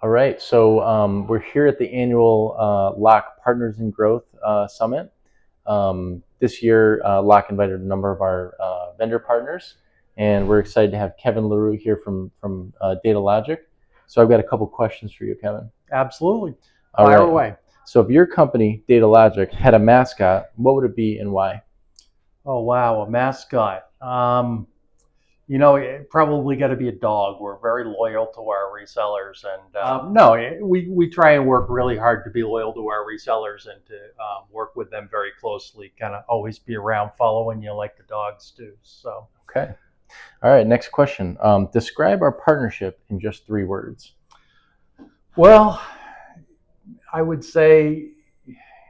All right, so we're here at the annual LOC Partners in Growth Summit. This year, LOC invited a number of our vendor partners, and we're excited to have Kevin L'Heureux here from Datalogic. So I've got a couple questions for you, Kevin. Absolutely. Fire away. So if your company, Datalogic, had a mascot, what would it be and why? Oh, wow, a mascot. It probably got to be a dog. We're very loyal to our resellers, and we try and work really hard to be loyal to our resellers and to work with them very closely. Kind of always be around, following you like the dogs do. So okay, all right. Next question. Describe our partnership in just 3 words. Well, I would say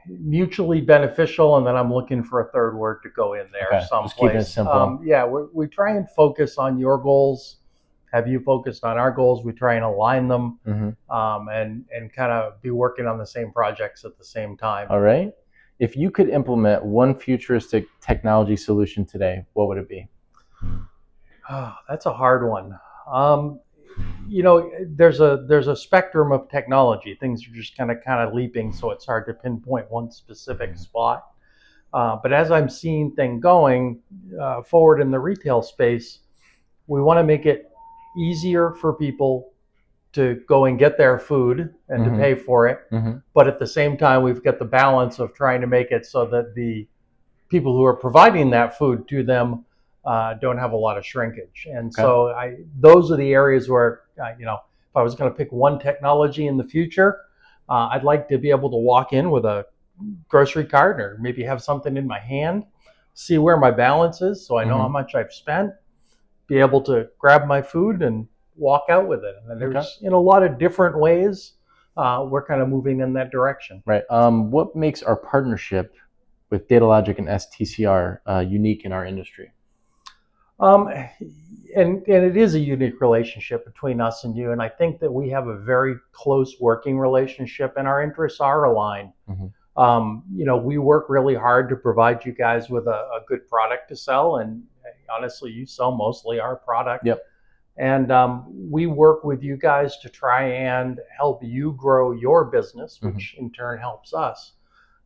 mutually beneficial, and then I'm looking for a third word to go in there someplace. Just keep it simple. We try and focus on your goals. Have you focused on our goals? We try and align them, and kind of be working on the same projects at the same time. All right. If you could implement one futuristic technology solution today, what would it be? Oh, that's a hard one. There's a spectrum of technology. Things are just kind of leaping, so it's hard to pinpoint one specific spot. But as I'm seeing things going forward in the retail space, we want to make it easier for people to go and get their food and to pay for it. But at the same time, we've got the balance of trying to make it so that the people who are providing that food to them don't have a lot of shrinkage. And so those are the areas where, if I was going to pick one technology in the future, I'd like to be able to walk in with a grocery cart or maybe have something in my hand, see where my balance is so I know how much I've spent, be able to grab my food and walk out with it. And there's in a lot of different ways, we're kind of moving in that direction. Right. What makes our partnership with Datalogic and STCR unique in our industry? And it is a unique relationship between us and you. And I think that we have a very close working relationship and our interests are aligned. We work really hard to provide you guys with a good product to sell. And honestly, you sell mostly our product. Yep. And we work with you guys to try and help you grow your business, which in turn helps us.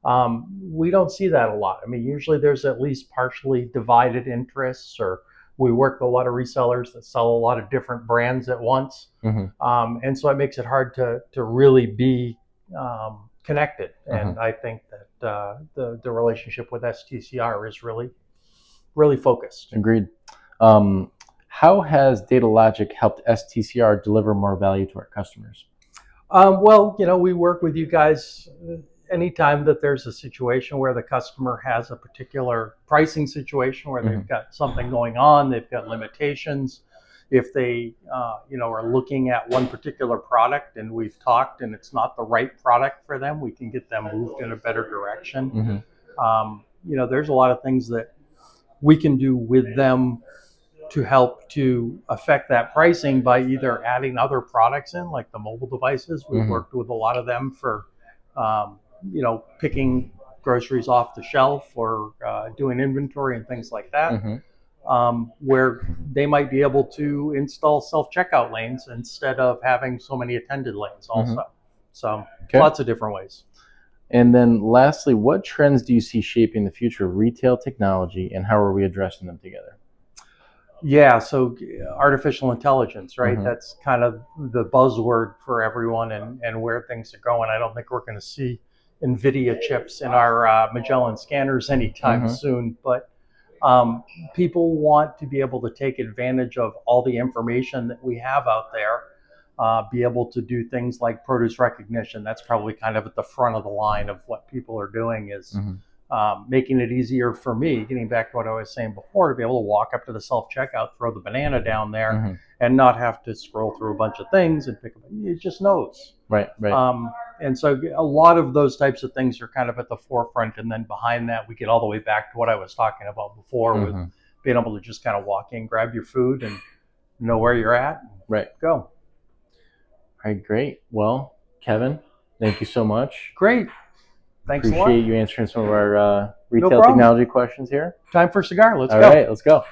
We don't see that a lot. I mean, usually there's at least partially divided interests, or we work with a lot of resellers that sell a lot of different brands at once. And so it makes it hard to really be connected. And I think that the relationship with STCR is really, really focused. Agreed. How has Datalogic helped STCR deliver more value to our customers? We work with you guys anytime that there's a situation where the customer has a particular pricing situation where they've got something going on, they've got limitations. If they, are looking at one particular product and we've talked and it's not the right product for them, we can get them moved in a better direction. There's a lot of things that we can do with them to help to affect that pricing by either adding other products in, like the mobile devices. We've worked with a lot of them for, picking groceries off the shelf or doing inventory and things like that, where they might be able to install self-checkout lanes instead of having so many attended lanes also. So lots of different ways. And then lastly, what trends do you see shaping the future of retail technology and how are we addressing them together? Yeah, so artificial intelligence, right? That's kind of the buzzword for everyone and where things are going. I don't think we're going to see NVIDIA chips in our Magellan scanners anytime soon, but people want to be able to take advantage of all the information that we have out there, be able to do things like produce recognition. That's probably kind of at the front of the line of what people are doing is making it easier for me, getting back to what I was saying before, to be able to walk up to the self-checkout, throw the banana down there, and not have to scroll through a bunch of things and pick up. It just knows. Right. And so a lot of those types of things are kind of at the forefront. And then behind that, we get all the way back to what I was talking about before with being able to just kind of walk in, grab your food, and know where you're at. And go. All right, great. Well, Kevin, thank you so much. Great. Thanks a lot. Appreciate you answering some of our retail technology questions here. Time for a cigar. Let's go. All right, let's go.